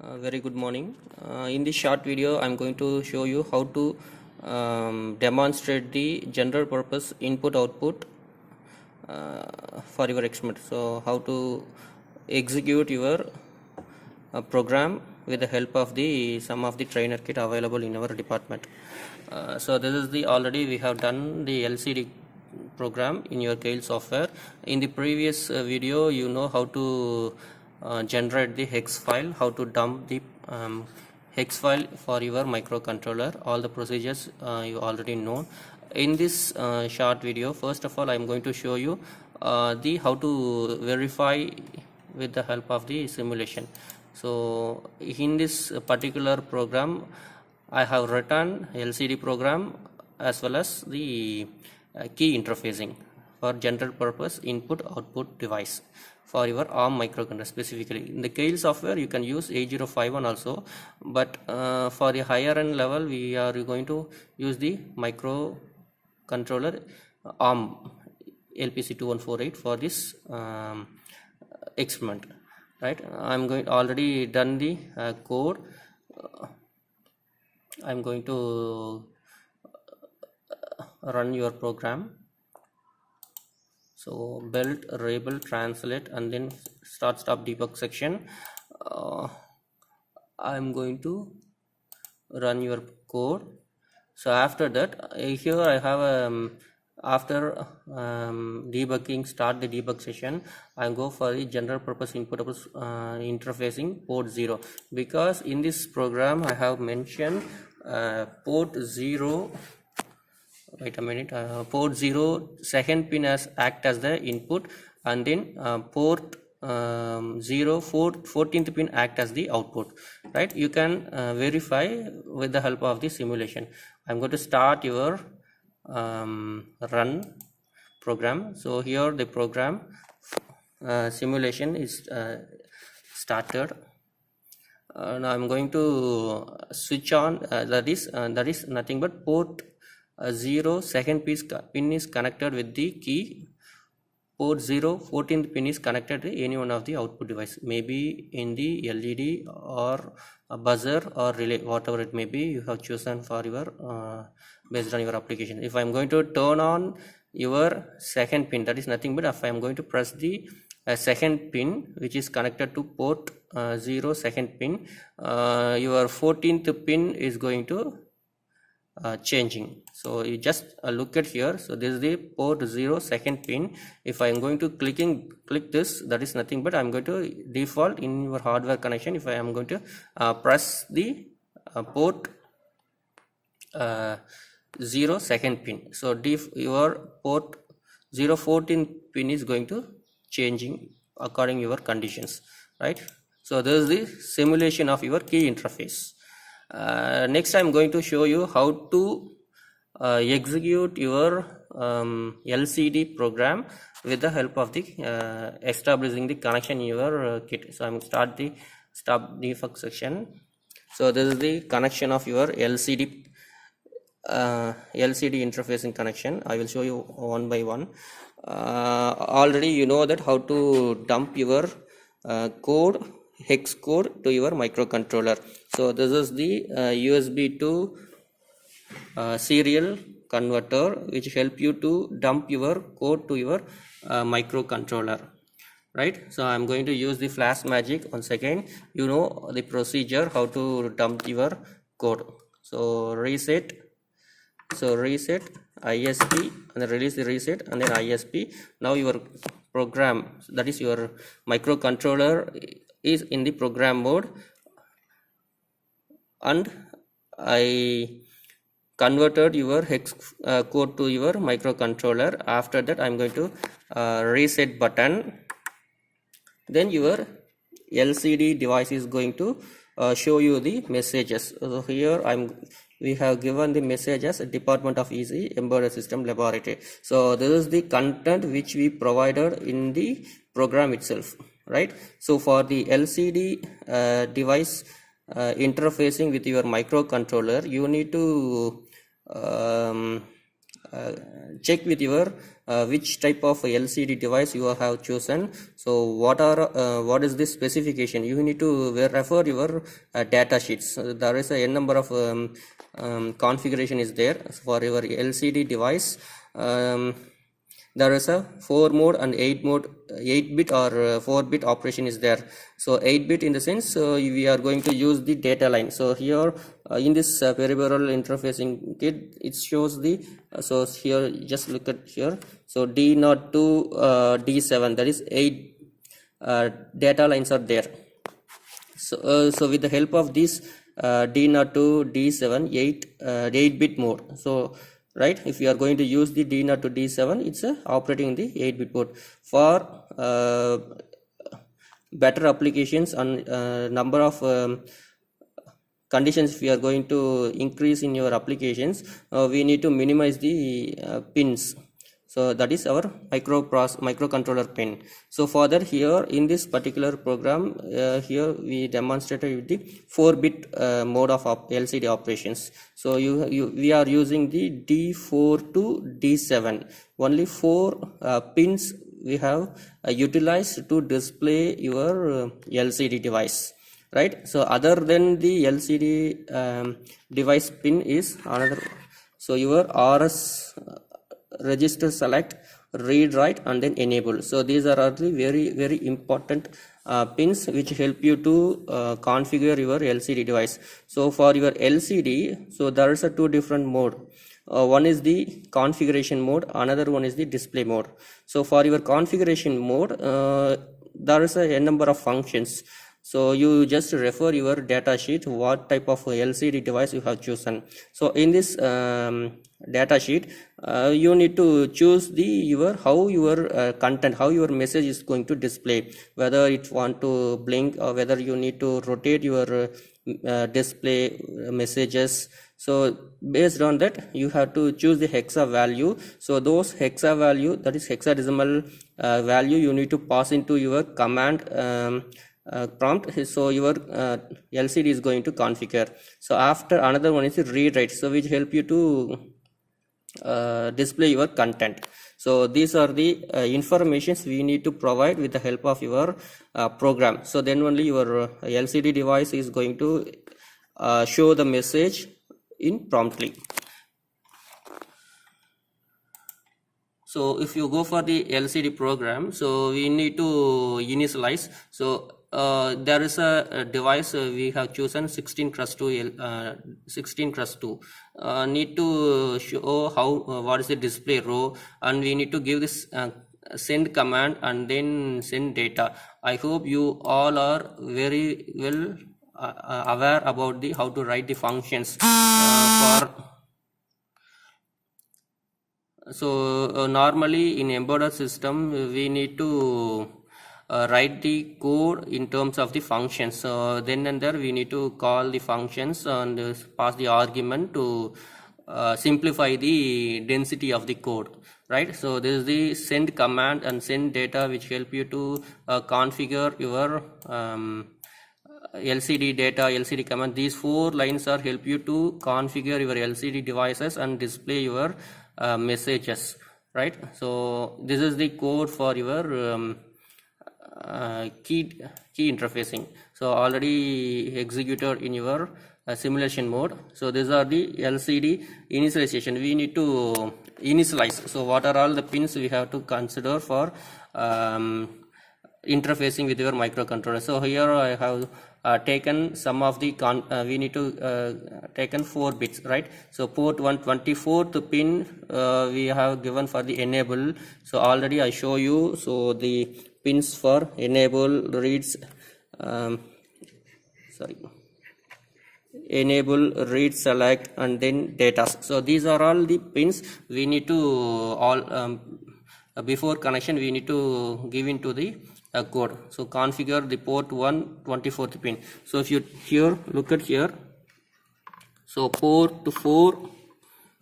Very good morning. In this short video, I'm going to show you how to demonstrate the general purpose input output for your experiment. So, how to execute your program with the help of the some of the trainer kit available in our department. So, this is the already we have done the LCD program in your Keil software. In the previous video, you know how to generate the hex file, how to dump the hex file for your microcontroller. All the procedures you already know. In this short video, first of all, I am going to show you the how to verify with the help of the simulation. So in this particular program, I have written LCD program as well as the key interfacing for general purpose input output device for your ARM microcontroller specifically. In the Keil software, you can use 8051 also, but for the higher end level, we are going to use the microcontroller ARM LPC2148 for this experiment. Right, I'm going already done the code. I'm going to run your program. So build, label, translate, and then start stop debug section. I'm going to run your code. So after that, here I have after debugging, start the debug session, I go for the general purpose input interfacing port 0, because in this program I have mentioned port 0. Wait a minute. Port 0 second pin as act as the input, and then port 14th pin act as the output. Right, you can verify with the help of the simulation. I'm going to start your run program. So here the program simulation is started. Now I'm going to switch on that is nothing but port 0 second pin is connected with the key. Port 0 14th pin is connected to any one of the output device, maybe in the LED or a buzzer or relay, whatever it may be you have chosen for your based on your application. If I'm going to turn on your second pin, that is nothing but if I'm going to press the second pin which is connected to port 0 second pin, your 14th pin is going to changing. So you just look at here. So this is the port 0 second pin. If I am going to click this, that is nothing but I am going to default in your hardware connection. If I am going to press the port 0 second pin, so your port 0 14 pin is going to changing according your conditions, right? So this is the simulation of your key interface. Next I'm going to show you how to execute your LCD program with the help of the establishing the connection in your kit. So I'm start the stop debug section. So this is the connection of your LCD interfacing connection. I will show you one by one. Already you know that how to dump your code, hex code to your microcontroller. So this is the USB to serial converter which help you to dump your code to your microcontroller, right? So I'm going to use the flash magic once again. You know the procedure how to dump your code. So reset ISP and then release the reset and then ISP. Now your program, that is your microcontroller, is in the program mode, and I converted your hex code to your microcontroller. After that I'm going to reset button. Then your LCD device is going to show you the messages. So here we have given the message as Department of EC Embedded System Laboratory. So this is the content which we provided in the program itself, right? So for the LCD device interfacing with your microcontroller, you need to check with your which type of LCD device you have chosen. So what is the specification? You need to refer your data sheets. So there is a n number of configuration is there for your LCD device. There is a 4 mode and 8 mode, 8-bit or 4-bit operation is there. So 8-bit in the sense we are going to use the data line. So here in this peripheral interfacing kit, it shows the so here just look at here. So D0 to D7, that is 8 data lines are there. So with the help of this D0 to D7 8-bit mode, so right, if you are going to use the D0 to D7, it's operating in the 8-bit mode. For better applications and number of conditions, if we are going to increase in your applications, we need to minimize the pins. So that is our microcontroller pin. So for that, here in this particular program, here we demonstrated with the 4-bit mode of LCD operations. So we are using the D4 to D7. Only 4 pins we have utilized to display your LCD device. Right. So other than the LCD device pin is another. So your RS register select, read write, and then enable. So these are the very important pins which help you to configure your LCD device. So for your LCD, so there is a 2 different mode. One is the configuration mode, another one is the display mode. So for your configuration mode, there is a number of functions. So you just refer your data sheet what type of LCD device you have chosen. So in this data sheet, you need to choose how your content, how your message is going to display, whether it want to blink or whether you need to rotate your display messages. So based on that, you have to choose the hexa value. So those hexa value, that is hexadecimal value, you need to pass into your command prompt. So your LCD is going to configure. So after, another one is read write, so which help you to display your content. So these are the informations we need to provide with the help of your program. So then only your LCD device is going to show the message in promptly. So if you go for the LCD program, so we need to initialize. So there is a device we have chosen 16 cross 2 need to show how what is the display row, and we need to give this send command and then send data. I hope you all are very well aware about the how to write the functions so normally in embedded system we need to write the code in terms of the functions. So then and there we need to call the functions and pass the argument to simplify the density of the code, right? So this is the send command and send data which help you to configure your LCD data, LCD command. These 4 lines are help you to configure your LCD devices and display your messages, right? So this is the code for your key interfacing. So already executed in your simulation mode. So these are the LCD initialization. We need to initialize. So what are all the pins we have to consider for interfacing with your microcontroller? So here I have taken some of the we need to taken 4 bits, right? So port 124th pin we have given for the enable. So already I show you. So the pins for enable, reads enable, read, select, and then data. So these are all the pins we need to all before connection we need to give into the code. So configure the port 124th pin. So if you here look at here, so port to 4,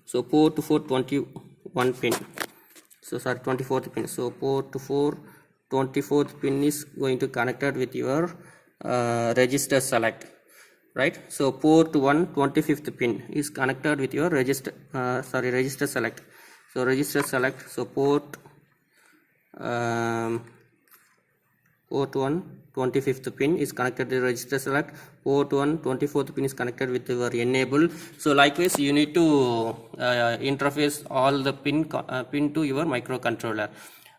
so port to 4 21 pin, so sorry 24th pin. So port to 4 24th pin is going to connected with your register select, right? So port 1 25th pin is connected with your register select. So register select, so port 1 25th pin is connected to register select, port 1 24th pin is connected with your enable. So likewise you need to interface all the pin to your microcontroller,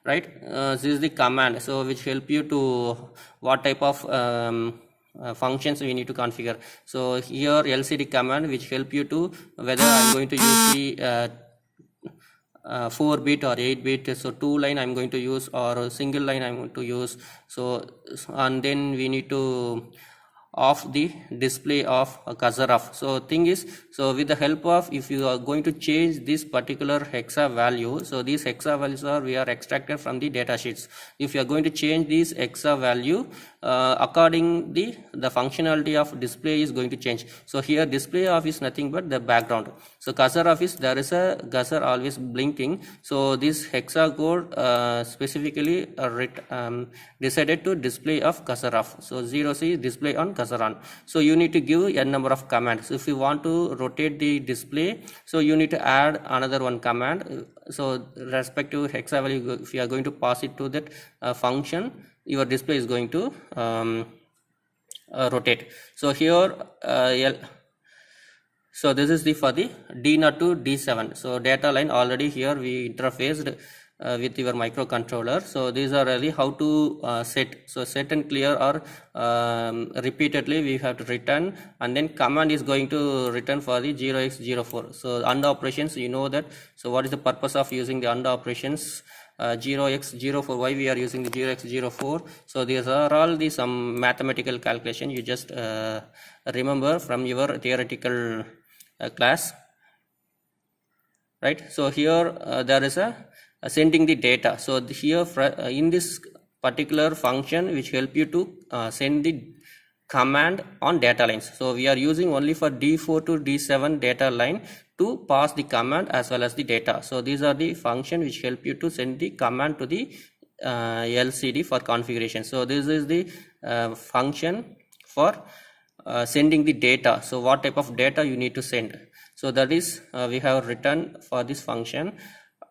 right? This is the command, so which help you to what type of functions we need to configure. So here LCD command which help you to whether I'm going to use the 4-bit or 8-bit, so 2 line I'm going to use or a single line I'm going to use. So and then we need to off the display of cursor off. So thing is, so with the help of, if you are going to change this particular hexa value, so these hexa values we are extracted from the data sheets. If you are going to change this hexa value according the functionality of display is going to change. So here display of is nothing but the background. So cursor of is there is a cursor always blinking. So this hexa code specifically decided to display of cursor off. So 0C display on cursor on. So you need to give n number of commands. If you want to rotate the display, so you need to add another one command. So respective hexa value, if you are going to pass it to that function, your display is going to rotate. So here so this is the for the D0 to D7. So data line already here we interfaced with your microcontroller. So these are really how to set. So set and clear or repeatedly we have to return, and then command is going to return for the 0x04. So AND operations, you know that. So what is the purpose of using the AND operations? 0x04, why we are using the 0x04? So these are all the some mathematical calculation you just remember from your theoretical class, right? So here there is a sending the data. So here in this particular function which help you to send the command on data lines. So we are using only for D4 to D7 data line to pass the command as well as the data. So these are the function which help you to send the command to the LCD for configuration. So this is the function for sending the data. So what type of data you need to send. So that is we have written for this function,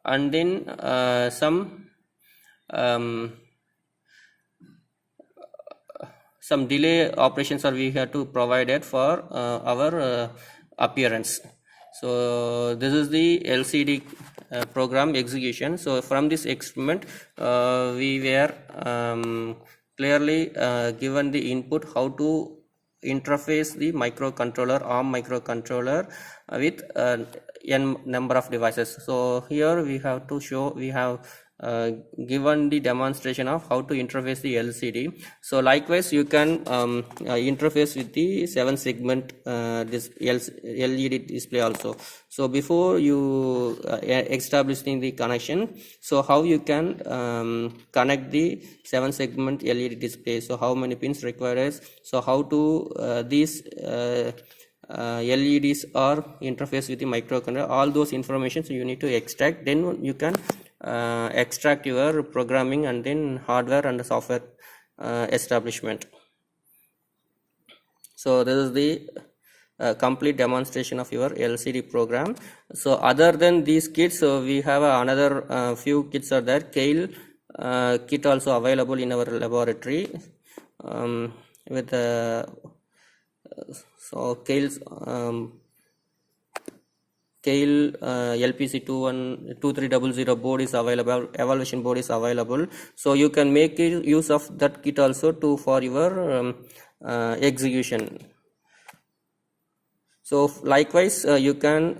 and then some delay operations are we have to provide it for our appearance. So this is the LCD program execution. So from this experiment we were clearly given the input how to interface the microcontroller, ARM microcontroller with n number of devices. So here we have to show, we have given the demonstration of how to interface the LCD. So likewise you can interface with the 7 segment LED display also. So before you establishing the connection, so how you can connect the 7 segment LED display, so how many pins required, so how to these LEDs are interface with the microcontroller, all those information so you need to extract, then you can extract your programming and then hardware and the software establishment. So this is the complete demonstration of your LCD program. So other than these kits, so we have another few kits are there. Keil kit also available in our laboratory with so Keil's Keil LPC 2300 board is available, evaluation board is available. So you can make use of that kit also to for your execution. So likewise you can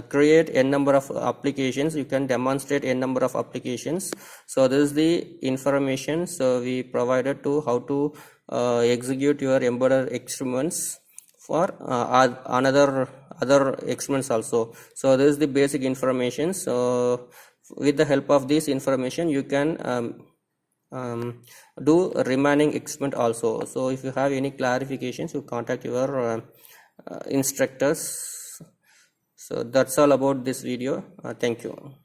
create n number of applications, you can demonstrate n number of applications. So this is the information so we provided to how to execute your embedded experiments for other experiments also. So this is the basic information. So with the help of this information you can do remaining experiment also. So if you have any clarifications, you contact your instructors. So that's all about this video. Thank you.